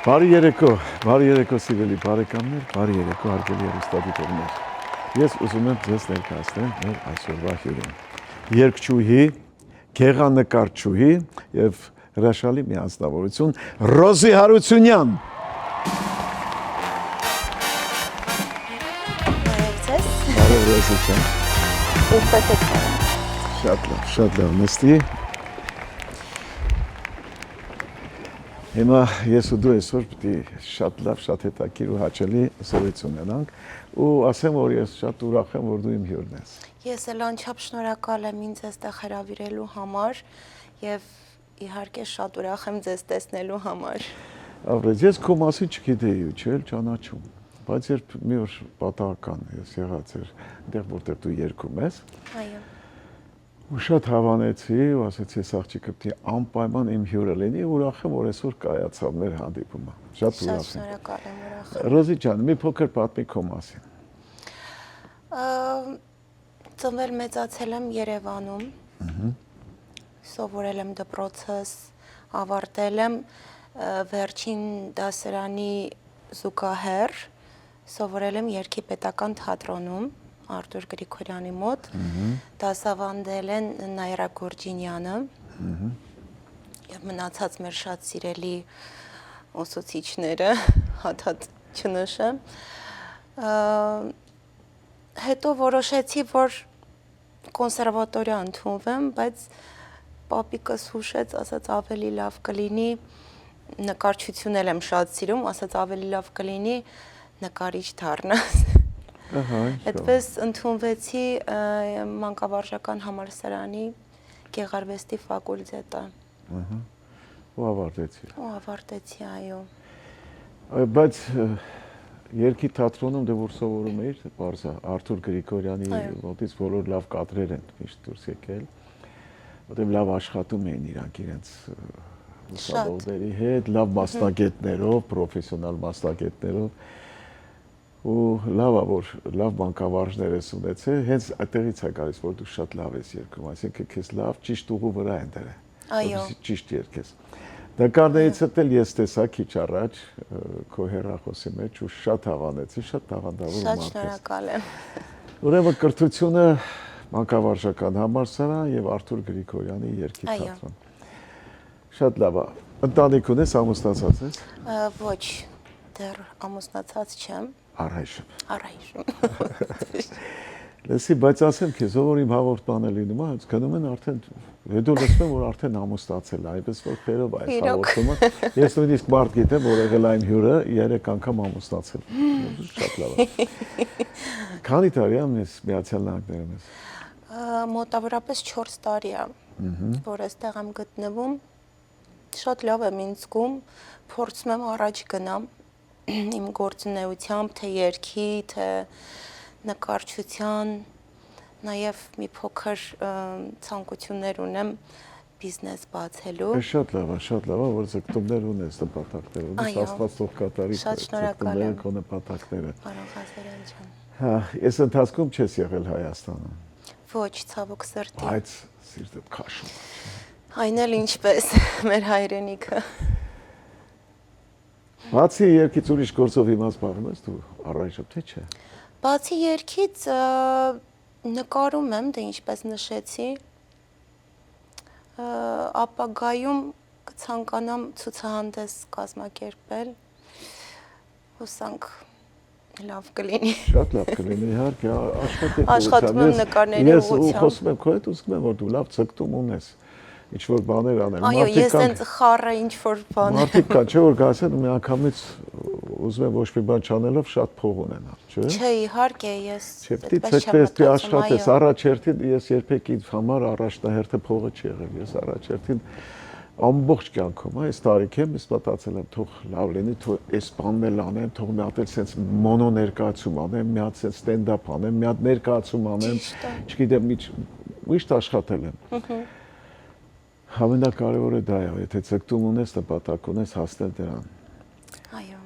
Բարի երեկո սիրելի բարեկամներ, բարի երեկո հարգելի հեռուստադիտողներ։ Ես ուզում եմ ձեզ ներկայացնել մեր այսօրվա հյուրին։ Երգչուհի, գեղանկարչուհի եւ հրաշալի մի անձնավորություն Ռոզի Հարությունյան։ Բարև Ռոզի ջան։ Ինչպես եք։ Շատ լավ, նստի։ Հիմա ես ու դու այսօր պիտի շատ լավ, շատ հետաքրքիր ու հաճելի զրույց ունենանք ու ասեմ, որ ես շատ ուրախ եմ, որ դու իմ հյուրն ես։ Ես էլ անչափ շնորհակալ եմ ինձ այստեղ հրավիրելու համար եւ իհարկե շատ ուրախ եմ ձեզ տեսնելու համար։ Ավրեջ, ես քո մասին չգիտեի ու չէ՞ ճանաչում, բայց երբ մի օր պատահական ես եղած էր այնտեղ, որտեղ դու երգում ես։ Այո։ Ու շատ հավանեցի ու ասեցի, ես աղջիկը պիտի անպայման իմ հյուրը լինի, ուրախ եմ, որ այսօր կայացավ մեր հանդիպումը։ Շատ ուրախ եմ։ Շատ շնորհակալ եմ, ուրախ եմ։ Ռոզի ջան, մի փոքր պատմի քո մասին։ Ծնվել մեծացել եմ Երևանում։ Սովորել եմ դպրոցս, ավարտել եմ վերջին դասարանի զուգահեռ, սովորել եմ Երգի պետական թատրոնում Արտուր Գրիգորյանի մոտ, դասավանդել են Նաիրա Գուրջինյանը եւ մնացած մեր շատ սիրելի ուսուցիչները, հաթաթ չնշեմ։ Հետո որոշեցի, որ կոնսերվատորիա ընդունվեմ, բայց պապիկս հուշեց, ասաց ավելի լավ կլինի, նկարչություն եմ շատ սիրում, ասաց ավելի լավ կլինի նկարիչ դառնաս։ Այդպես ընդունվեցի մանկավարժական համալսարանի գեղարվեստի ֆակուլտետը։ Ու ավարտեցի, այո։ Բայց Երգի թատրոնում դե որ սովորում էիր, բարձա Արտուր Գրիգորյանի մոտից բոլոր լավ կադրեր են միշտ դուրս եկել, որտեղ լավ աշխատում էին իրանք իրենց ուսանողների հետ, լավ մասնագետներով, պրոֆեսիոնալ մասնագետներով։ Ու լավ է, որ լավ մանկավարժներ ես ունեցել, հենց այդտեղից է գալիս, որ դու շատ լավ ես երգում, այսինքն քեզ լավ ճիշտ ուղու վրա են դրել, որպեսզի ճիշտ երգես։ Նկարներից էլ ես տեսա քիչ առաջ քո հեռախոսի մեջ ու շատ հավանեցի, շատ տաղանդավոր մարդ ես։ Շատ շնորհակալ եմ։ Ուրեմն կրթությունը մանկավարժական համալսարան եւ Արտուր Գրիգորյանի երգի թատրոն։ Շատ լավ է։ Ընտանիք ունես, ամուսնացած ես։ Ոչ, դեռ ամուսնացած չեմ։ Առայժմ։ Լսի, բայց ասեմ քեզ, ով որ իմ հաղորդմանը լինում է, գնում են արդեն, հետո լսում եմ, որ արդեն ամուսնացել է, այնպես որ քերով այս հաղորդումը։ Ես նույնիսկ մարդ գիտեմ, որ եղել այն հյուրը 3 անգամ ամուսնացել։ Շատ լավ է։ Քանի տարի է Միացյալ Նահանգներում ես։ Մոտավորապես 4 տարի է, որ այստեղ եմ գտնվում։ Շատ լավ եմ ինձ զգում, փորձում եմ առաջ գնամ իմ գործունեությամբ, թե երգի, թե նկարչության, նաև մի փոքր ցանկություններ ունեմ բիզնես բացելու։ Շատ լավ է, որ ձգտումներ ունես, նպատակներ ունես, Աստված թող կատարի ձգտումները քո նպատակները։ Պարոն Ղազարյան ջան։ Հա, ես ընթացքում չես եղել Հայաստանում։ Ոչ, ցավոք սրտի։ Բայց սիրտը քաշում է։ Այն էլ ինչպես մեր հայրենիքը։ Բացի երգից ուրիշ գործով հիմա զբաղվում ես դու առայժմ թե չէ։ Բացի երգից նկարում եմ, դե ինչպես նշեցի, ապագայում կցանկանամ ցուցահանդես կազմակերպել, հուսանք լավ կլինի։ Շատ լավ կլինի, իհարկե, աշխատում եմ նկարների ուղղությամբ։ Ես խոսում եմ քո հետ, ուզում եմ որ դու լավ ցկտում ունես։ Ինչ-որ բաներ անել։ Այո, ես այնց խառը ինչ-որ բաներ։ Մարդիկ կան, չէ՞ որ գասեն մի անգամից ուզում եմ ոչ մի բան չանելով շատ փող ունենալ, չէ՞։ Չէ, իհարկե, ես այդպես չեմ աշխատես, առաջերտին ես երբեք ինձ համար առաջնահերթը փողը չի եղել, ես առաջերտին ամբողջ կյանքում, այս տարիքեմ ես մտածել եմ թող լավ լինի, թող այս բանն էլ անեմ, թող մի հատ էլ sense մոնո ներկայացում անեմ, մի հատ sense ստենդափ անեմ, մի հատ ներկայացում անեմ, չգիտեմ, միշտ աշխատել եմ։ Ամենակարևորը դա է, եթե ցկտում ունես, նպատակ ունես, հասնել դրան։ Այո։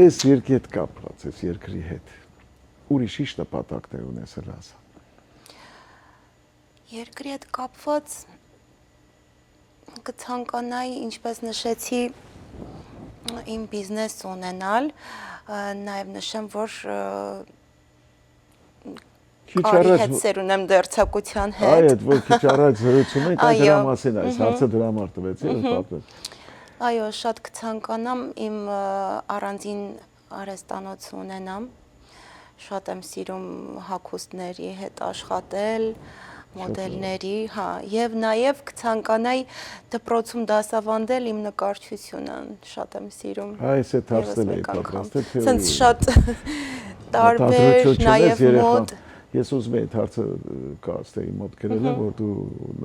Այս երկի հետ կապված, այս երկրի հետ, ուրիշ ինչ նպատակներ ունես էլ ասա։ Երկրի հետ կապված կցանկանայի, ինչպես նշեցի, իմ բիզնես ունենալ, նաև նշեմ, որ կարի հետ սեր ունեմ դերձակության հետ։ Այդ որ քիչ առաջ զրուցում ենք, այդ դրա մասին այս հարցը դրա համար տվեցի, պատմեց։ Այո, շատ կցանկանամ իմ առանձին արհեստանոց ունենամ։ Շատ եմ սիրում հագուստների հետ աշխատել, մոդելների, հա, եւ նաեւ կցանկանայի դպրոցում դասավանդել իմ նկարչությունը, շատ եմ սիրում։ Այս է դարձել է պատրաստել։ Սենց շատ տարբեր, նաեւ մոդ։ Ես ուզում եմ հարցը կասեի մոտ գրել, որ դու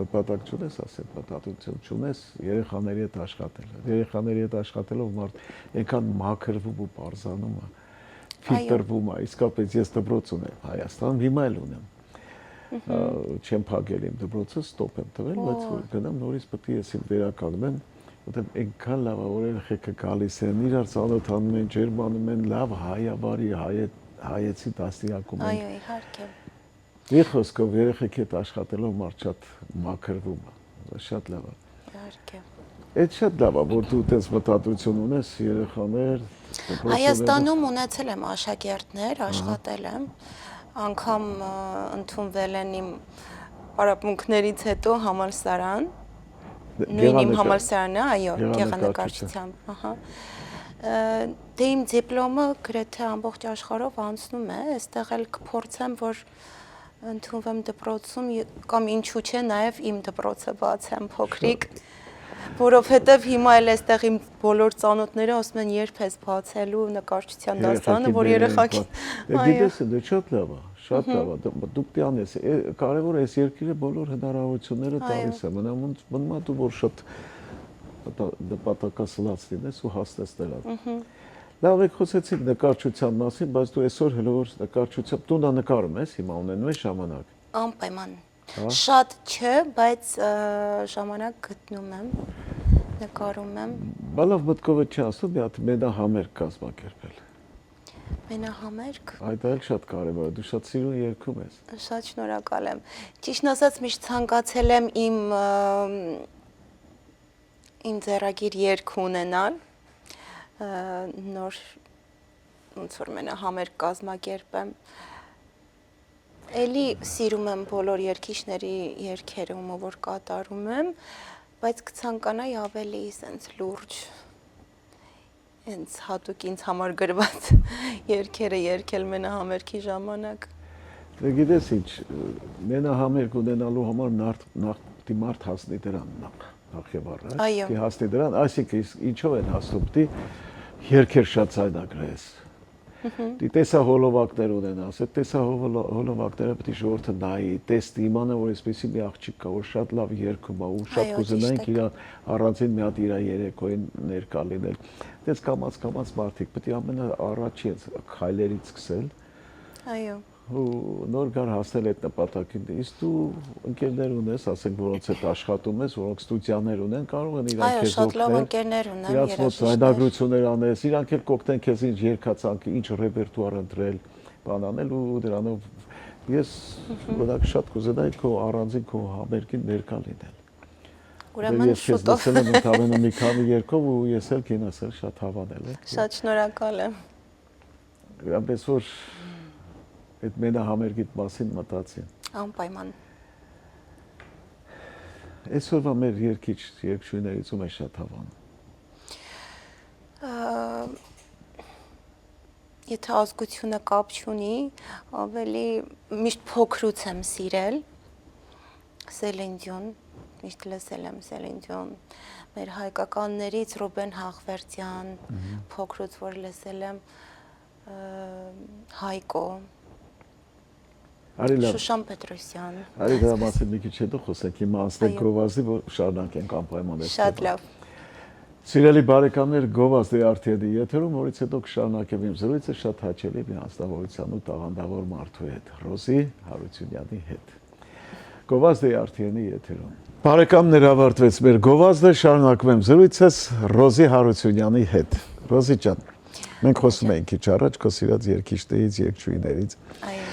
նպատակ չունես, ասել, պատահություն չունես երեխաների հետ աշխատել։ Երեխաների հետ աշխատելով մարդ այնքան մաքրվում ու բարձանում է, ֆիլտրվում է, իսկապես ես դպրոց ունեմ Հայաստանում, հիմա էլ ունեմ։ Չեմ փակել իմ դպրոցը, ստոպ եմ տվել, բայց որ գնամ նորից պետք է ես իմ վերականգնեմ, որտեղ այնքան լավ է, որ երեխեքը գալիս են, իրար ծանոթանում են, ջերմանում են, լավ հայաբարի, հայեցի դաստիարակում են։ Այո, իհարկե։ Մի խոսքով երեխեքի հետ աշխատելով մարդ շատ մաքրվում է, շատ լավ է։ Իհարկե։ Այդ շատ լավ է, որ դու այդպես մտադրություն ունես, երեխաներ, Հայաստանում ունեցել եմ աշակերտներ, աշխատել եմ, անգամ ընդունվել են իմ պարապմունքներից հետո համալսարան, նույն իմ համալսարանը, այո, գեղանկարչությամբ, ահա։ Դե իմ դիպլոմը գրեթե ամբողջ աշխարհով անցնում է, այստեղ էլ կփորձեմ, որ ընդունվեմ դպրոցում կամ ինչու՞ չէ, նաև իմ դպրոցը բացեմ փոքրիկ, որովհետև հիմա էլ այստեղ իմ բոլոր ծանոթները ասում են երբ ես բացելու նկարչության դասարանը, որ երեխաքի։ Գիտես, դա շատ լավ է, շատ լավ է։ Դուք տանես, կարևոր է այս երկիրը բոլոր հնարավորությունները տալիս է, մնում է դու որ շատ նպատակասլաց լինես ու հաստատել ա։ Լավ եք խոսեցիք նկարչության մասին, բայց դու այսօր հələ որ նկարչությամբ դու նա նկարում ես, հիմա ունենում ես ժամանակ։ Անպայման։ Շատ չէ, բայց ժամանակ գտնում եմ, նկարում եմ։ Բալավ մտքովը չի ասում, մի հատ մենահամերգ կազմակերպել։ Մենահամերգ։ Այդ էլ շատ կարևոր է, դու շատ սիրուն երգում ես։ Շատ շնորհակալ եմ։ Ճիշտն ասած, միշտ ցանկացել եմ իմ ձեռագիր երգ ունենալ, նոր ոնց որ մենահամերգ կազմակերպեմ։ Էլի սիրում եմ բոլոր երգիչների երգերը, ում որ կատարում եմ, բայց կցանկանայի ավելի սենց լուրջ, հենց հատուկ ինձ համար գրված երգերը երգել մենահամերգի ժամանակ։ Դե գիտես ինչ, մենահամերգ ունենալու համար նախ հասնի դրան նախ եւ առաջ, դի հասնի դրան, այսինքն ինչով են հասնում, դի երգեր շատ ցայնագրես։ Դի տեսահոլովակներ ունենաս, այդ տեսահոլովակները պետք է ժողովուրդը նայի, տեսնի, իմանա, որ այսպեսի մի աղջիկ կա, որ շատ լավ երգում է, ու շատ կուզենայինք իր առանձին մի հատ իր երեկոյին ներկա լինել։ Դες կամաց մարդիկ պետք է ամենաառաջին քայլերից սկսել։ Այո։ Ու նոր գար հասնել այդ նպատակին։ Իսկ դու ընկերներ ունես, ասենք, որոնց հետ աշխատում ես, որոնք ստուդիաներ ունեն, կարող են իրանք քեզ օգնել։ Այո, շատ լավ ընկերներ ունեմ, երաժիշտներ։ Հայդագրություններ անես, իրանք էլ կօգնեն քեզ ինչ երգացանկի, ինչ ռեպերտուար ընտրել, բան անել ու դրանով ես օրինակ շատ կուզենայի քո առանձին քո համերգին ներկա լինել։ Ուրեմն շուտով։ Ես լսել եմ ընդամենը մի քանի երգով ու ես էլ կինասել շատ հավանել եմ։ Շատ շնորհակալ եմ։ Այնպես որ այդ մենահամերգիդ մասին մտածի։ Անպայման։ Այսօրվա մեր երգիչ երգչուհիներից ում է շատ հավանում։ Եթե ազգությունը կապ չունի, ավելի միշտ փոքրուց եմ սիրել Սելին Դիոն, միշտ լսել եմ Սելին Դիոն, մեր հայկականներից Ռուբեն Հաղվերդյան, փոքրուց որ լսել եմ Հայկո, Շուշան Պետրոսյան։ Արի դրա մասին մի քիչ հետո խոսենք, հիմա անցնենք գովազդի, որ շարունակենք անպայման։ Շատ լավ։ Սիրելի բարեկամներ, գովազդի արդյունքի եթերում, որից հետո կշարունակեմ իմ զրույցը շատ հաճելի մի անձնավորության ու տաղանդավոր մարդու հետ, Ռոզի Հարությունյանի հետ։ Գովազդի արդյունքի եթերում։ Բարեկամներ, ավարտվեց մեր գովազդը, շարունակում եմ զրույցս Ռոզի Հարությունյանի հետ։ Ռոզի ջան, մենք խոսում ենք քիչ առաջ քո սիրած երգիչներից, երգչուհիներից։ Այո։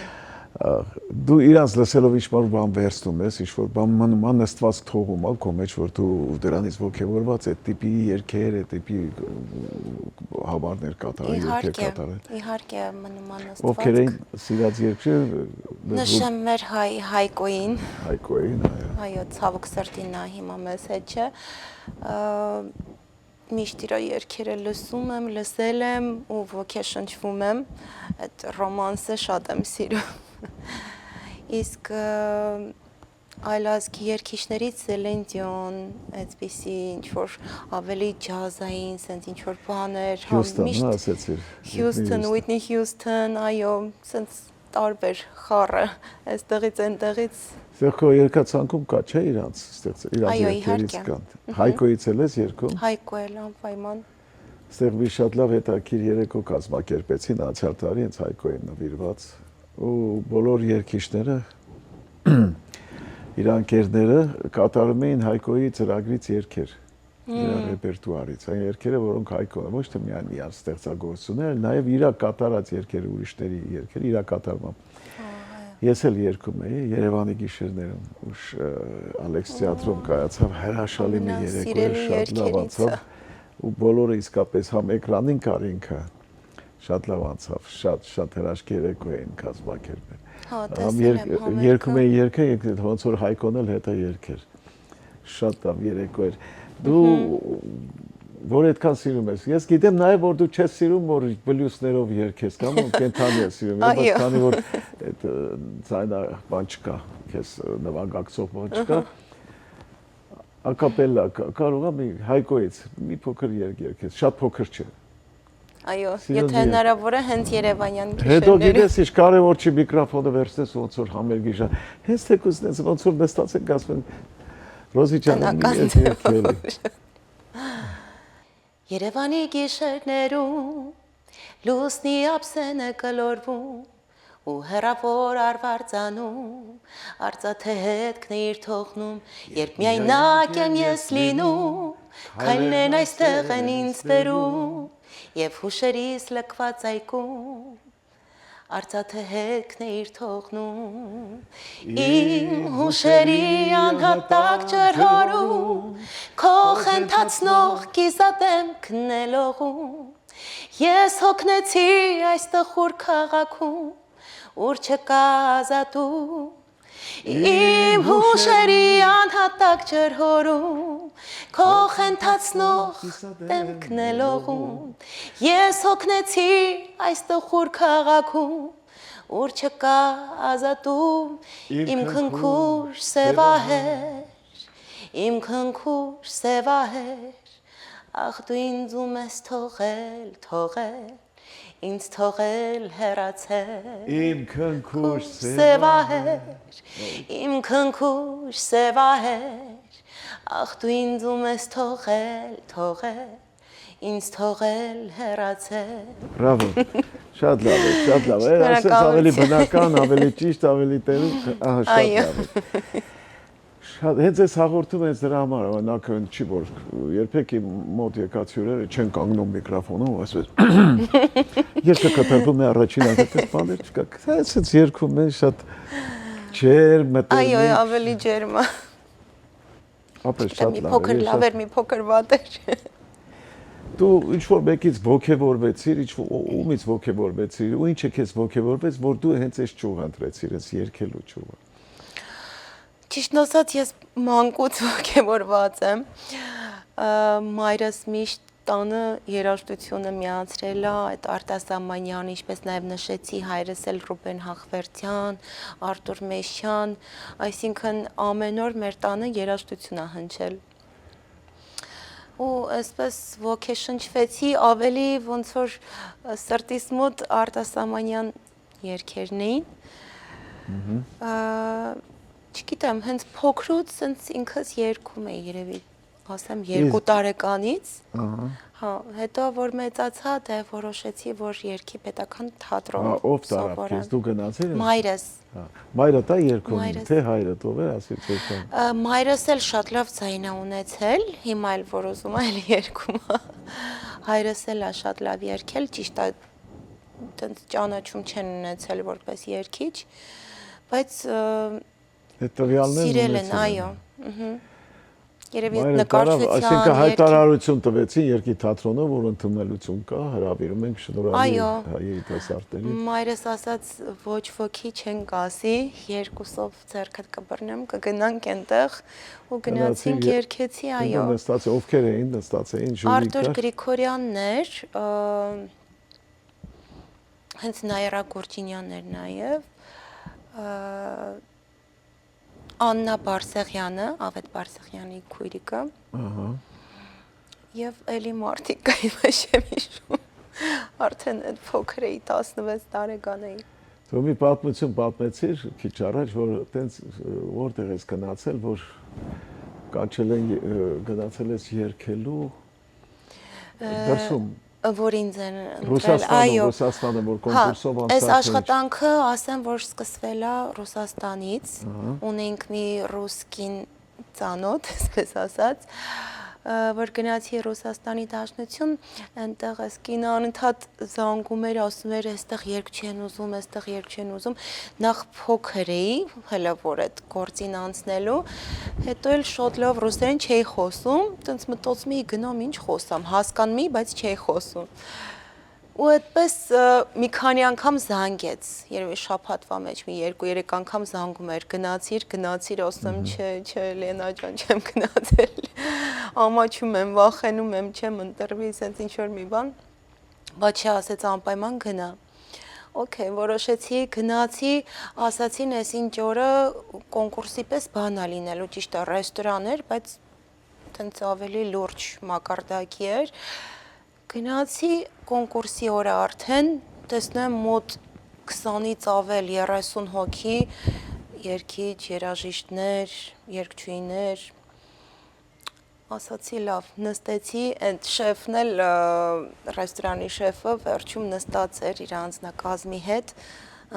Դու իրանց լսելով ինչ-որ բան վերցնում ես, ինչ-որ բան մնում է նստված թողում ալ քո մեջ, որ դու դրանից ոգևորված է տիպի երգեր, է տիպի համարներ կատարել, երգեր կատարել։ Իհարկե մնում է նստված։ Ովքեր էին սիրած երգը Նշեմ մեր Հայկոին։ Հայկոին, այո։ Այո, ցավոք սրտի նա հիմա մեզ հետ չէ։ Միշտ իր երգերը լսում եմ, լսել եմ ու ոգեշնչվում եմ, այդ ռոմանսը շատ եմ սիրում։ Իսկ այլազգի երգիչներից Սելեն Դիոն, այդպիսի ինչ-որ ավելի ջազային, սենց ինչ-որ բաներ, Հյուսթոն, ասեցիր։ Հյուսթոն, Ուիթնի Հյուսթոն, այո, սենց տարբեր խառը, այստեղից այնտեղից։ Ստեղ քո երկացանկում կա, չէ՞ իրանց, իրանց երգերից կան։ Հայկոից էլ ես երգում։ Հայկո էլ անպայման։ Ստեղ մի շատ լավ հետաքրքիր երեկո կազմակերպեցին անցյալ տարի հենց Հայկոին նվիրված ու բոլոր երգիչները իր ընկերները կատարում էին Հայկոյի ծրագրից երգեր իր ռեպերտուարից, այն երգերը, որոնք Հայկոն ոչ թե միայն իր ստեղծագործություններ, այլ նաև իր կատարած երգերը, ուրիշների երգերը իր կատարմամբ։ Ես էլ երգում էի Երևանի գիշերներում, ուշ Ալեքս թատրոն կայացավ, հրաշալի մի երեկո էր, շատ լավ անցավ ու բոլորը իսկապես համ էկրանին կար ինքը, շատ լավ անցավ, շատ հրաշք երեկո էին կազմակերպել։ Համ երգում էի երգը, ոնց որ Հայկոն էլ հետը երգեր, շատ լավ երեկո էր։ Դու որ այդքան սիրում ես։ Ես գիտեմ նաև որ դու չես սիրում որ բլյուզներով երգես կամ կենթանի ես սիրում, բայց քանի որ այդ ցայնա բան չկա, քեզ նվագակցող բան չկա, ակապելլա կարող եմ Հայկոից մի փոքր երգ երգես, շատ փոքր չէ։ Այո, եթե հնարավոր է հենց Երևանյան գիշերները։ Հետո գիտես ինչ կարևոր չի միկրոֆոնը վերցնես ոնց որ համերգի հենց թեկուզ ոնց որ նստած ենք ասում Ռոզի ջան, Երևանի գիշերներում լուսնի ափսենը կլորվում ու հեռավոր արվարձանում արծաթե հետքն է իր թողնում երբ միայնակ եմ ես լինում քայլեն այստեղ են ինձ բերում եւ հուշերիս լքված այգում արծաթե հետքն է իր թողնում իմ հուշերի անհատակ ջրհորում քո խենթացնող կիզադեմքն է լողում ես հոգնեցի այս տխուր քաղաքում ուր չկա ազատում իմ հուշերի անհատակ ջրհորում քո խենթացնող դեմքն է լողում ես հոգնեցի այս տխուր քաղաքում ուր չկա ազատում իմ քնքուր սևահեր իմ քնքուր սևահեր ախ դու ինձում ես թողել ինձ թողել հեռացել իմ քնքուր սևահեր իմ քնքուր սևահեր ախ դու ինձում ես թողել ինձ թողել հեռացել Բրավո շատ լավ է ասես ավելի բնական ավելի ճիշտ ավելի տերում ահա շատ լավ է Շատ հենց այս հաղորդում ես դրա համար օրինակ չի որ երբեք մոտ եկած հյուրերը չեն կանգնում միկրոֆոնում ու ասես Երբ կատարվում է առաջին անգամ բաներ չկա այսպես երգում են շատ ջերմ մտերմիկ Այո ավելի ջերմ է Ապա շատ մի փոքր լավ էր մի փոքր վատ էր Դու ինչ որ մեկից ոգևորվեցիր ինչ ումից ոգևորվեցիր ու ինչը քեզ ոգևորվեց որ դու հենց այս ճյուղ ընտրեցիր այս երգելու ճյուղը Ճիշտն ասած ես մանկուց ոգևորված եմ մայրս միշտ տանը երաժշտությունը միացրել է այդ Արտաս Ամանյան, ինչպես նաև նշեցի հայրս էլ Ռուբեն Հախվերդյան, Արտուր Մեշյան, այսինքն ամեն օր մեր տանը երաժշտություն է հնչել։ Ու այսպես ոգեշնչվեցի ավելի ոնց որ սրտիս մոտ Արտաս Ամանյան երգերն էին։ Չգիտեմ, հենց փոքրուց սենց ինքս երգում էի երևի ասեմ 2 տարեկանից, հա, հետո որ մեծացա, դե որոշեցի, որ երգի պետական թատրոն ով տարավ քեզ, դու գնացել ես։ Մայրս։ Մայրը դա երգում, թե հայրը, ով է, ասից եկան։ Մայրս էլ շատ լավ ձայն է ունեցել, հիմա էլ որ ուզում է էլ երգում է։ Հայրս էլ է շատ լավ երգել, ճիշտ է, տենց ճանաչում չեն ունեցել որպես երգիչ։ բայց Այդ տվյալներն սիրել են, ունեցել այո։ Երևի Այսինքն նկարչության հայտարարություն տվեցին երկի թատրոնը, որ ընդունելություն կա, հրավիրում ենք շնորհալի երիտասարդների։ Մայրս ասաց ոչ ոքի չեն կասի, երկուսով ձեռքդ կբռնեմ, կգնանք այնտեղ ու գնացինք երկեցի, այո։ Նստած ովքեր էին, նստած էին ժյուրի Արտուր Գրիգորյանն էր, հենց Նայրա Գորջինյանն էր նաև, Աննա Բարսեղյանը, Ավետ Բարսեղյանի քույրիկը։ Ահա։ Եվ էլի մարդիկ կային մաշեմ հիշում, արդեն այդ փոքր էի, 16 տարեկան էի։ Դու մի պատմություն պատմեցիր քիչ առաջ, որ տենց որտեղ ես գնացել, որ գնացել ես երգելու դրսում որ ինձ են ընտրել, այո, Ռուսաստանը, որ կոնկուրսով անցած այս աշխատանքը ասեմ, որ սկսվել է Ռուսաստանից, ունենք մի ռուսկին ծանոթ, այսպես ասած, որ գնացի Ռուսաստանի Դաշնություն, այնտեղ այս կինը անընդհատ զանգում էր, ասում էր, այստեղ երգ չեն ուզում, այստեղ երգ չեն ուզում, նախ փոքր էի, հələ որ այդ գործին անցնելու, հետո էլ շատ լավ ռուսերեն չէի խոսում, տենց մտածում էի գնամ ինչ խոսամ, հասկանում էի, բայց չէի խոսում։ Ու այդպես մի քանի անգամ զանգեց, երևի շաբաթվա մեջ մի 2-3 անգամ զանգում էր, գնացիր, ասում չէ, Լենա ջան, չեմ գնացել, ամաչում եմ, վախենում եմ, չեմ ընտրվի, ասենց ինչ-որ մի բան, բայց չէ, ասեց անպայման գնա։ Okay, որոշեցի, գնացի, ասացին, այս ինչ օրը կոնկուրսի պես բան է լինելու, ճիշտ է, ռեստորան էր, բայց տենց ավելի լուրջ մակարդակի էր։ Գնացի կոնկուրսի օրը արդեն, տեսնում եմ մոտ 20-ից ավել 30 հոգի, երգիչ, երաժիշտներ, երգչուհիներ, ասացի լավ, նստեցի, այդ շեֆն էլ, ռեստորանի շեֆը վերջում նստած էր իր անձնակազմի հետ,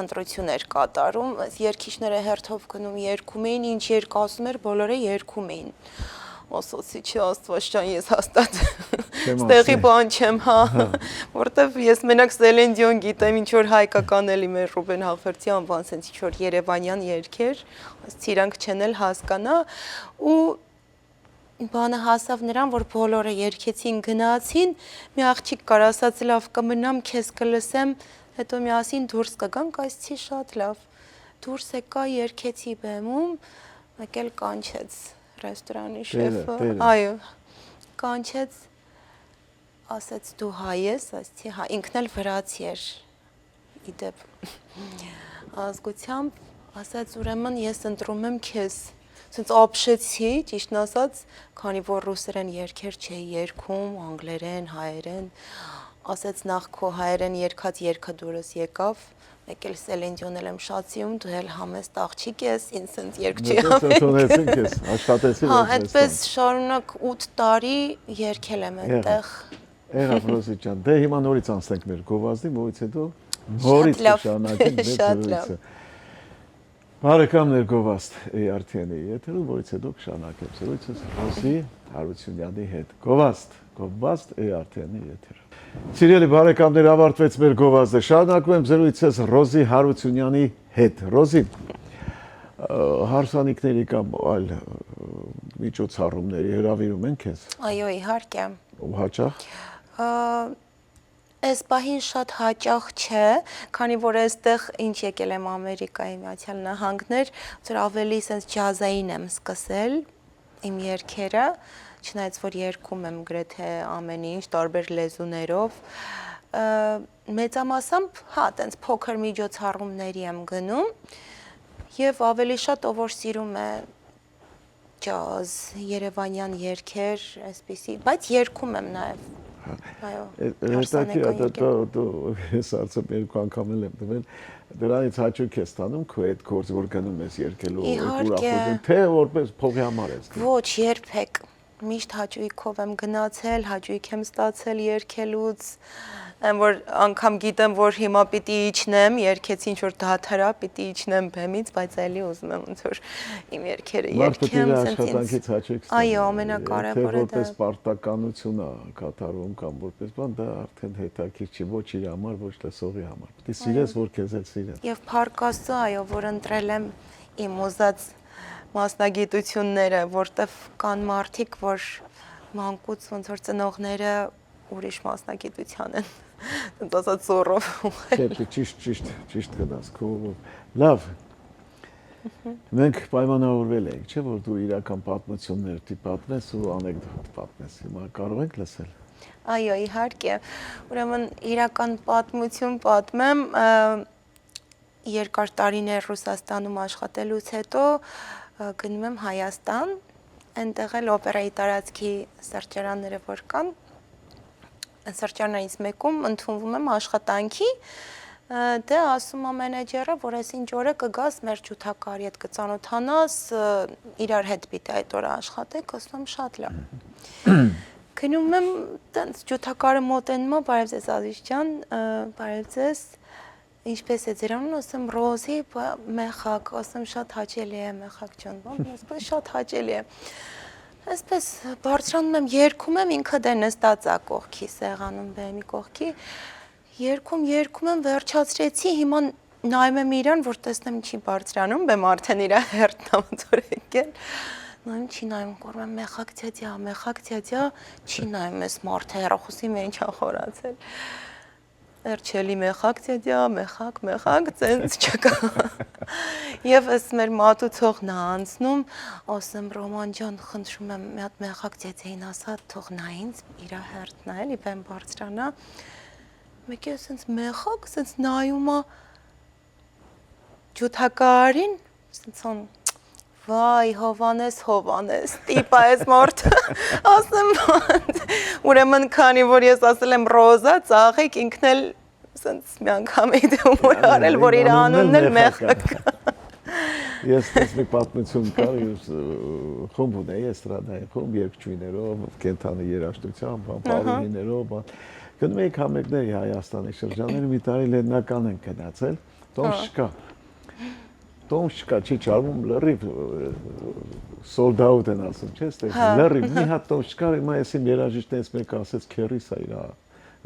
ընտրություն էր կատարում, երգիչները հերթով գնում երգում էին, ինչ երգ ասում էր, բոլորը երգում էին։ Ասացի չի Աստված ջան, ես հաստատ ստեղի բան չեմ, հա, որտեվ ես մենակ Սելեն Դիոն գիտեմ, ինչ որ հայկական էլի մեր Ռուբեն Հաղվերդի անվան, սենց ինչ որ երևանյան երգեր, իրանք չեն էլ հասկանա, ու բանը հասավ նրան, որ բոլորը երգեցին, գնացին, մի աղջիկ կար, ասաց լավ կմնամ, քեզ կլսեմ, հետո միասին դուրս կգանք, այսցի շատ լավ, դուրս եկա, երգեցի բեմում, մեկ էլ կանչեց ռեստորանի շեֆը, այո, կանչեց, ասեց դու հայ ես, ասեցի հա, ինքն էլ վրացի էր, իդեպ ազգությամբ, ասեց ուրեմն ես ընտրում եմ քեզ, ասենց ապշեցի, ճիշտն ասած, քանի որ ռուսերեն երգեր չէի երգում, անգլերեն, հայերեն, ասեց նախ քո հայերեն երգած երգը դուրս եկավ, մեկ էլ Սելեն Դիոնել եմ շատ սիրում, դու էլ համեստ աղջիկ ես, ինձ սենց երգչի Ընդունեցինք ես, աշխատեցի հա, այդպես շարունակ 8 տարի երգել եմ այդտեղ։ Եղավ Ռոզի ջան, դե հիմա նորից անցնենք մեր գովազդին, որից հետո նորից կշարունակենք մեր զրույցը։ Բարեկամներ գովազդ ARTN-ի եթերում, որից հետո կշարունակենք զրույցս Ռոզի Հարությունյանի հետ։ Գովազդ ARTN-ի եթերում։ Սիրելի բարեկամներ, ավարտվեց մեր գովազդը։ Շարունակում եմ զրույցս Ռոզի Հարությունյանի հետ։ Ռոզի, հարսանիքների կամ այլ միջոցառումների հրավիրում են քեզ։ Այո, իհարկե։ Ու հաճախ։ Այս պահին շատ հաճախ չէ, քանի որ այստեղ ինչ եկել եմ Ամերիկայի Միացյալ Նահանգներ, որ ավելի sense ջազային եմ սկսել իմ երգերը, չնայած որ երգում եմ գրեթե ամեն ինչ տարբեր լեզուներով, մեծամասամբ, հա, տենց փոքր միջոցառումների եմ գնում եւ ավելի շատ ով որ սիրում է ջազ, երևանյան երգեր, այսպիսի, բայց երգում եմ նաեւ Այո, հետաքրքիր է, դու ես արդյոք երկու անգամ եմ տվել, դրանից հաճույք ես ստանում քո այդ գործը, որ գնում ես երգելու, ուրախություն, թե որպես փողի համար ես։ Ոչ, երբեք, միշտ հաճույքով եմ գնացել, հաճույք եմ ստացել երգելուց, որ անգամ գիտեմ, որ հիմա պիտի իջնեմ, երկեցի ինչ-որ դաթարա, պիտի իջնեմ բեմից, բայց էլի ուզում եմ ոնց որ իմ երգերը երգեմ, աշխատանքից հաճեք ստանալ։ Այո, ամենակարևորը դա։ Որպես պարտականություն է կատարում կամ որպես բան, դա արդեն հետաքրքիր չի ոչ իր համար, ոչ լսողի համար։ Պիտի սիրես, որ քեզ էլ սիրեն։ Եվ փառք Աստծո, այո, որ ընտրել եմ իմ ուզած մասնագիտությունները, որտեվ կան մարդիկ, որ մանկուց ոնց որ ծնողները ուրիշ մասնագիտության են, ոնց ասած զորով։ Չէ, ճիշտ գնաց, լավ։ Մենք պայմանավորվել ենք, չէ՞ որ դու իրական պատմություններ պատմես ու անեկդոտ պատմես։ Հիմա կարող ենք լսել։ Այո, իհարկե։ Ուրեմն իրական պատմություն պատմեմ, երկար տարիներ Ռուսաստանում աշխատելուց հետո գնում եմ Հայաստան, այնտեղ էլ օպերայի տարածքի սրճարանները որ կան, սրճարանից մեկում ընդունվում եմ աշխատանքի, դե ասում է մենեջերը, որ այսինչ օրը կգաս մեր ջութակարի հետ կծանոթանաս, իրար հետ պիտի այդ օրը աշխատեք, ասում եմ շատ լավ։ Գնում եմ, տենց ջութակարը մոտենում է, բարև ձեզ Ազիզ ջան, բարև ձեզ, ինչպես է ձեր անունը, ասում Ռոզի, մեխակ, ասում շատ հաճելի է մեխակ ջան, այսպես շատ հաճելի է։ Այսպես բարձրանում եմ, երգում եմ, ինքը դե նստած է կողքի, սեղանում բեմի կողքի, երգում եմ, վերջացրեցի, հիմա նայում եմ իրան, որ տեսնեմ չի բարձրանում, բեմ արդեն իրա հերթն է ոնց որ եկել, նայում չի նայում, կորում եմ մեխակ ձյադյա, չի նայում ես մարդը հեռախոսի մեջ ինչ խորացել, Էրջելի մեխակ ձյադյա, մեխակ, ծենց չկա։ Եվ ըս մեր մատուցողն է անցնում, ասում Ռոման ջան, խնդրում եմ, մի հատ մեխակ ձյադյային ասա, թող նա ինձ իր հերթն է, էլի բեմ բարձրանա։ Մեկը ասենց մեխակ, ասենց նայում է ջութակարին, ասենց on Վայ, Հովանես, տիպա ես մարդը, ասեմ, ուրեմն քանի որ ես ասել եմ Ռոզա, ծաղիկ ինքն էլ սենց մի անգամ էի դեմ որ արել, որ իր անունն էլ մեխակ կա։ Ես տես մի պատմություն կա, խումբ ունեի, էստրադային խումբ, երգչուհիներով, կենթանի երաժշտությամբ, պարուհիներով, գնում էինք համերգների Հայաստանի շրջանները, մի տարի Լեննական են գնացել, Տոմշկա չի չարվում, լրիվ sold out են ասում, չես տեսնում, լրիվ, մի հատ տոմշկա, հիմա ես իմ երաժիշտներից մեկը ասեց քերիս է իր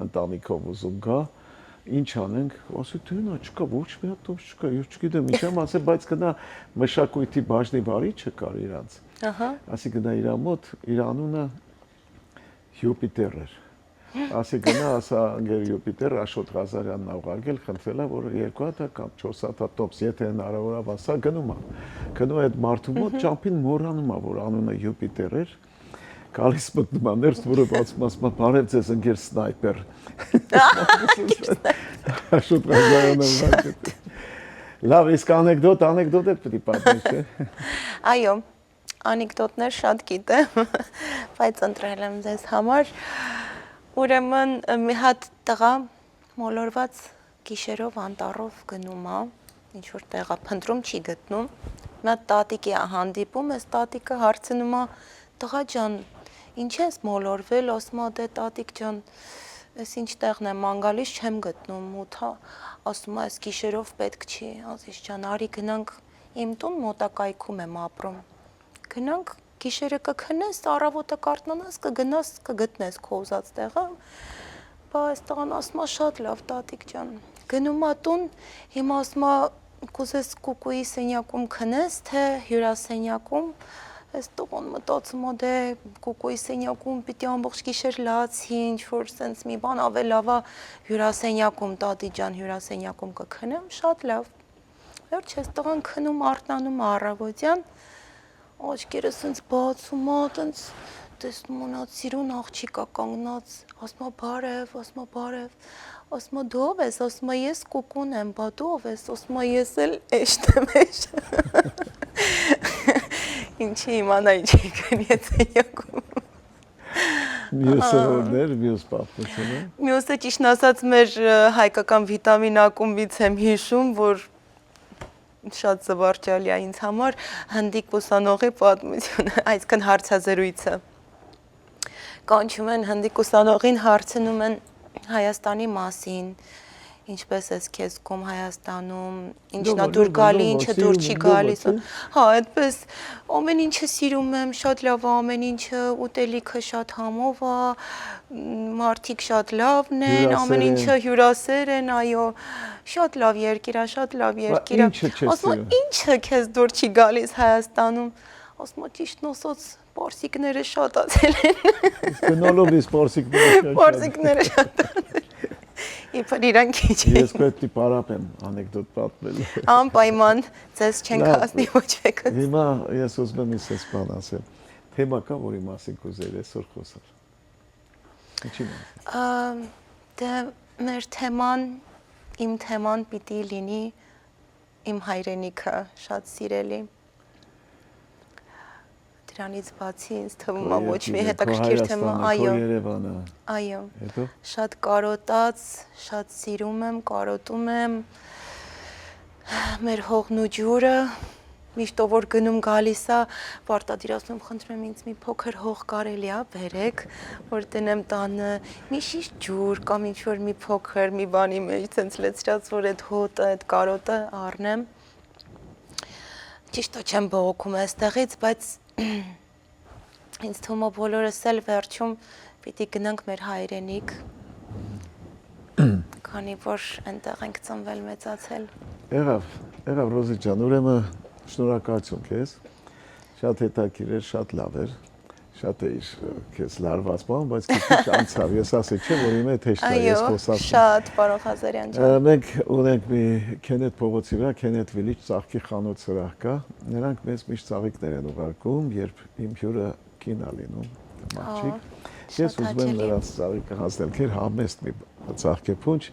ընտանիքով ուզում գա, ինչ անենք, ասի թե նա չկա, ոչ մի հատ տոմշկա, ես չգիտեմ, ինչ եմ ասել, բայց գնա մշակույթի բաժնի վարիչը կար իրանց, ասի գնա իր մոտ, իր անունը Յուպիտեր էր, ասի գնա, ասա անգեր Յուպիտեր, Աշոտ Ղազարյանն ա ուղարկել, խնդրել ա, որ 2 հատ կամ 4 հատ տոպս, եթե հնարավոր ա, ասա գնում ա, գնում այդ մարդու մոտ, ճամփին մոռանում ա, որ անունը Յուպիտեր էր, գալիս մտնում ա ներս, որը բացում ասում ա, բարև ձեզ ընկեր սնայպեր։ Աշոտ Ղազարյանը ուղարկել։ Լավ, իսկ անեկդոտ էլ պիտի պատմես, չէ։ Այո, անեկդոտներ շատ գիտեմ, բայց ընտրել եմ ձեզ համար։ Ուրեմն մի հատ տղա մոլորված գիշերով անտառով գնում է, ինչ որ տեղա փնտրում չի գտնում, մի հատ տատիկ է հանդիպում, այս տատիկը հարցնում է, տղա ջան, ինչ ես մոլորվել, ասում է դե տատիկ ջան, այս ինչ տեղն է, մանգալից չեմ գտնում, մութա, ասում է այս գիշերով պետք չի, Ազիզ ջան, արի գնանք իմ տուն մոտակայքում եմ ապրում, գնանք գիշերը կքնես, առավոտը կարթնանաս, կգնաս, կգտնես քո ուզած տեղը, բա այս տղան ասում է շատ լավ տատիկ ջան, գնում ա տուն, հիմա ասում ա կուզես կուկուի սենյակում քնես, թե հյուրասենյակում, այս տղան մտածում ա դե կուկուի սենյակում պիտի ամբողջ գիշեր լացի, ինչ որ սենց մի բան ավել լավա հյուրասենյակում, տատի ջան հյուրասենյակում կքնեմ, շատ լավ, վերջ այս տղան քնում արթնանում ա առավոտյան, աչքերը սենց բացում ա, տենց տեսնում ունա սիրուն աղջիկա կանգնած, ասում ա բարև, ասում ա դու ով ես, ասում ա ես կուկուն եմ, բա դու ով ես, ասում ա ես էլ էշտ եմ ինչի իմանա ինչ եկան սենյակում։ Մյուսը որներ, մյուս պատմությունը։ Մյուսը ճիշտ ասած մեր հայկական վիտամին ակումբից եմ հիշում, որ շատ զվարճալի է ինձ համար հնդիկ ուսանողի պատմությունը, այսքան հարցազրույցը։ Կանչում են հնդիկ ուսանողին, հարցնում են Հայաստանի մասին, ինչպես ես քեզ կոմ Հայաստանում, ինչն է դուր գալի, ինչը դուր չի գալիս։ Հա, այդպես ամեն ինչը սիրում եմ, շատ լավ է, ամեն ինչը ուտելիքը շատ համով է, մարդիկ շատ լավն են, ամեն ինչը հյուրասեր են, այո, շատ լավ երկիր է, շատ լավ երկիր է։ Ասում եմ, ինչը քեզ դուր չի գալիս Հայաստանում։ Ասում եմ, ճիշտն ասած, պարսիկները շատացել են։ Գնալով ես պարսիկները շատացել։ Իբր իրանք քիչ են։ Ես պետք է պարապեմ անեկդոտ պատմել։ Անպայման ձեզ չենք հասնի ոչ մեկը։ Հիմա ես ուզում եմ ինձ բան ասել։ Թեմա կա, որի մասին կուզեի այսօր խոսալ։ Ինչի՞ մասին։ Դե մեր թեման, իմ թեման պիտի լինի իմ հայրենիքը, շատ սիրելի։ Դրանից բացի ինձ թվում է ոչ մի հետաքրքիր թեմա, այո։ Այո։ Հետո Շատ կարոտած, շատ սիրում եմ, կարոտում եմ մեր հողն ու ջուրը, միշտ որ գնում գալիս է, պարտադիրացնում խնդրում եմ ինձ մի փոքր հող կարելի է բերեք, որ տնեմ տանը, մի շիշ ջուր կամ ինչ որ մի փոքր մի բանի մեջ ցենց լեցրած որ այդ հոտը, այդ կարոտը առնեմ։ Ճիշտ է չեմ բողոքում այստեղից, բայց ինձ թվում է բոլորս էլ վերջում պիտի գնանք մեր հայրենիք, քանի որ այնտեղ ենք ծնվել մեծացել։ Եղավ Ռոզի ջան, ուրեմն շնորհակալություն քեզ։ Շատ հետաքրքիր էր, շատ լավ էր։ Շատ էիր քեզ լարված բան, բայց քիչ անցավ։ Ես ասեցի, չէ՞ որ իմ հետ հեշտ է, ես խոսացի։ Շատ պարոն Ղազարյան ջան։ Մենք ունենք մի Քենեթ փողոցի վրա Քենեթ Վիլիջ ծաղկի խանութ սրահ կա։ Նրանք մեզ միշտ ծաղիկներ են ուղարկում, երբ իմ հյուրը կին է լինում, մաղջիկ։ Ես ուզում եմ նրանց ծաղիկը հասնել, քեր համեստ մի ծաղկեփունջ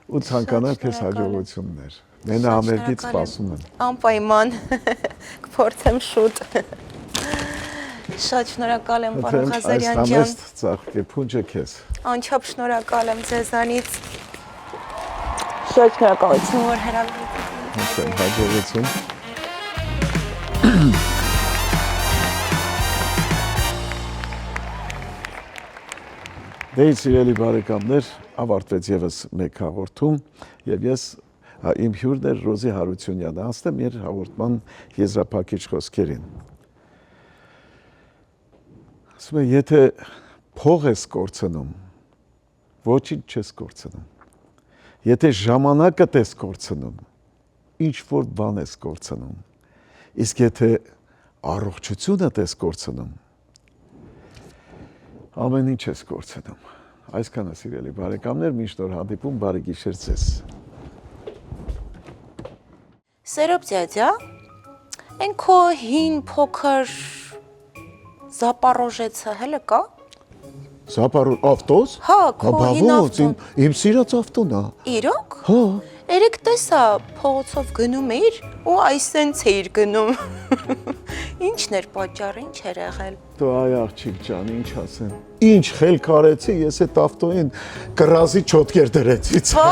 ու ցանկանալ քեզ հաջողություններ։ Մենա ամերիկից սպասում եմ։ Անպայման կփորձեմ շուտ։ Շատ շնորհակալ եմ պարոն Ղազարյան ջան։ Համեստ ծաղկեփունջը քեզ։ Անչափ շնորհակալ եմ ձեզանից։ Շատ շնորհակալություն որ հրավիրեցիք։ Հաջողություն։ Դե սիրելի բարեկամներ, ավարտվեց եւս մեկ հաղորդում եւ ես իմ հյուրն էր Ռոզի Հարությունյանը, ասեմ իր հաղորդման եզրափակիչ խոսքերին։ Ասում եմ, եթե փող ես կորցնում, ոչինչ չես կորցնում։ Եթե ժամանակդ ես կորցնում, ինչ որ բան ես կորցնում։ Իսկ եթե առողջությունդ ես կորցնում, ամեն ինչ ես կորցնում։ Այսքանը սիրելի բարեկամներ, միշտ օր հանդիպում, բարի գիշեր ձեզ։ Սերոբ ձյաձյա, այն քո հին փոքր Զապարոժեցը հələ կա։ Ավտոս։ Հա, քո հին ավտոն։ Իմ սիրած ավտոն է։ Իրոք։ Հա։ Երեք տեսա փողոցով գնում էիր ու այսենց էիր գնում։ Ինչն էր պատճառը, ինչ էր եղել։ Դու այ աղջիկ ջան, ինչ ասեմ։ Ինչ խելք արեցի, ես այդ ավտոին կռազի չոտկեր դրեցի։ Հա։